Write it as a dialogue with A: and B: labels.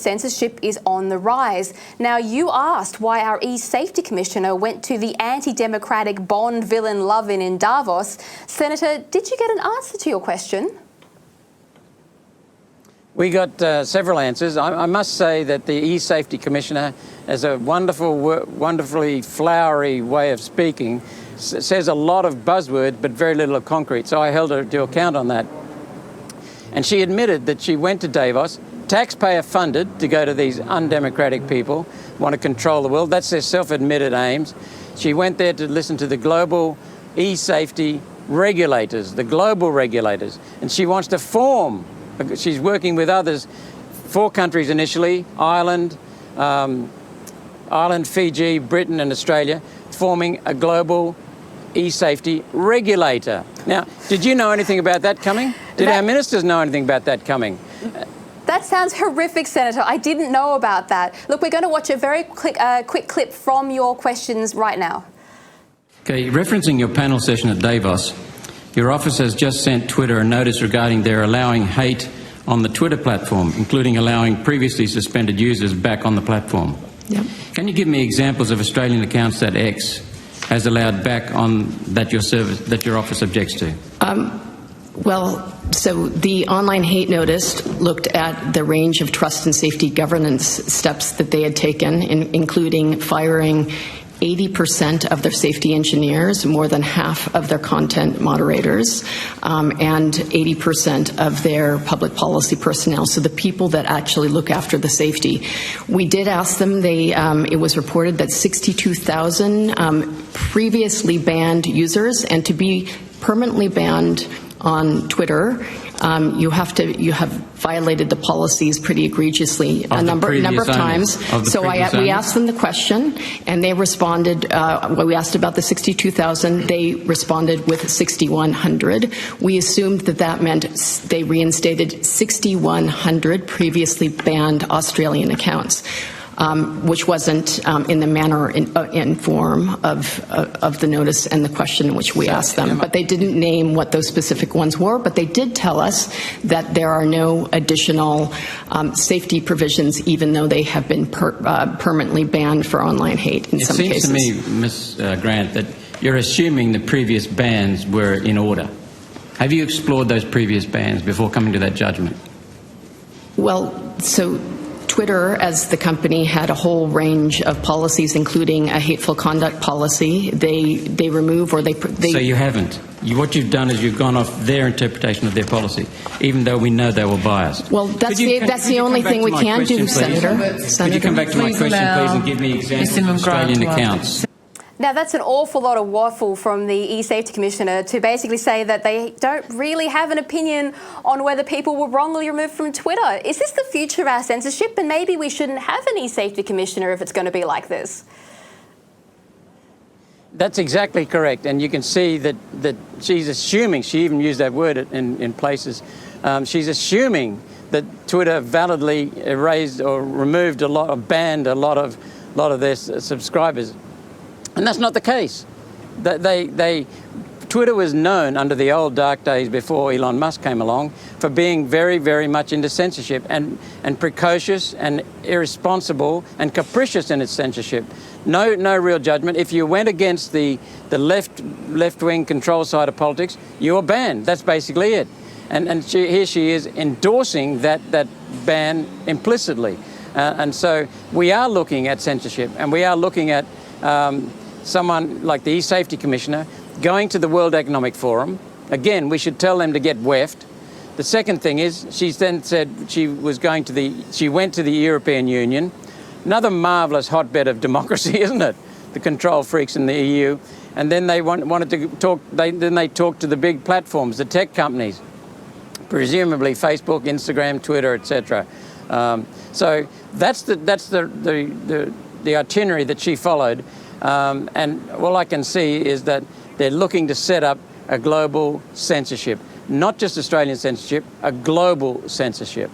A: censorship is on the rise. Now, you asked why our eSafety Commissioner went to the anti-democratic Bond villain Lovin in Davos. Senator, did you get an answer to your question?
B: We got several answers. I must say that the eSafety Commissioner has a wonderfully flowery way of speaking, says a lot of buzzwords but very little of concrete, so I held her to account on that. And she admitted that she went to Davos, taxpayer funded, to go to these undemocratic people, want to control the world. That's their self-admitted aims. She went there to listen to the global eSafety regulators, the global regulators, and she wants to form. She's working with others, 4 countries initially, Ireland, Fiji, Britain and Australia, forming a global eSafety regulator. Now, did you know anything about that coming? Did our ministers know anything about that coming?
A: That sounds horrific, Senator. I didn't know about that. Look, we're going to watch a very quick clip from your questions right now.
C: Okay, referencing your panel session at Davos, your office has just sent Twitter a notice regarding their allowing hate on the Twitter platform, including allowing previously suspended users back on the platform.
D: Yep.
C: Can you give me examples of Australian accounts that X has allowed back on that your office objects to?
D: Well, so the online hate notice looked at the range of trust and safety governance steps that they had taken, including firing 80% of their safety engineers, more than half of their content moderators, and 80% of their public policy personnel, so the people that actually look after the safety. We did ask them, it was reported that 62,000 previously banned users, and to be permanently banned on Twitter, you have violated the policies pretty egregiously a number of times. So we asked them the question, and they responded. When we asked about the 62,000, they responded with 6,100. We assumed that meant they reinstated 6,100 previously banned Australian accounts. Which wasn't in the manner and form of the notice and the question in which we asked them. But they didn't name what those specific ones were, but they did tell us that there are no additional safety provisions, even though they have been permanently banned for online hate in some cases.
C: It seems to me, Ms. Grant, that you're assuming the previous bans were in order. Have you explored those previous bans before coming to that judgment?
D: Well, so Twitter, as the company, had a whole range of policies, including a hateful conduct policy. They remove or they.
C: So you haven't. What you've done is you've gone off their interpretation of their policy, even though we know they were biased.
D: Well, that's the only thing we can do, Senator.
C: Could you come back to my question, please, and give me examples of Australian accounts?
A: Now, that's an awful lot of waffle from the eSafety Commissioner to basically say that they don't really have an opinion on whether people were wrongly removed from Twitter. Is this the future of our censorship? And maybe we shouldn't have an eSafety Commissioner if it's going to be like this.
B: That's exactly correct. And you can see that she's assuming, she even used that word in places, she's assuming that Twitter validly erased or removed banned a lot of their subscribers. And that's not the case. Twitter was known under the old dark days before Elon Musk came along for being very, very much into censorship and precocious and irresponsible and capricious in its censorship. No real judgment. If you went against the left-wing control side of politics, you were banned. That's basically it. And here she is endorsing that ban implicitly. And so we are looking at censorship, and we are looking at someone like the eSafety Commissioner going to the World Economic Forum. Again, we should tell them to get WEF'd. The second thing is, she then said she went to the European Union. Another marvellous hotbed of democracy, isn't it? The control freaks in the EU. And then they wanted to talk. Then they talked to the big platforms, the tech companies, presumably Facebook, Instagram, Twitter, etc. So that's the itinerary that she followed. And all I can see is that they're looking to set up a global censorship, not just Australian censorship, a global censorship.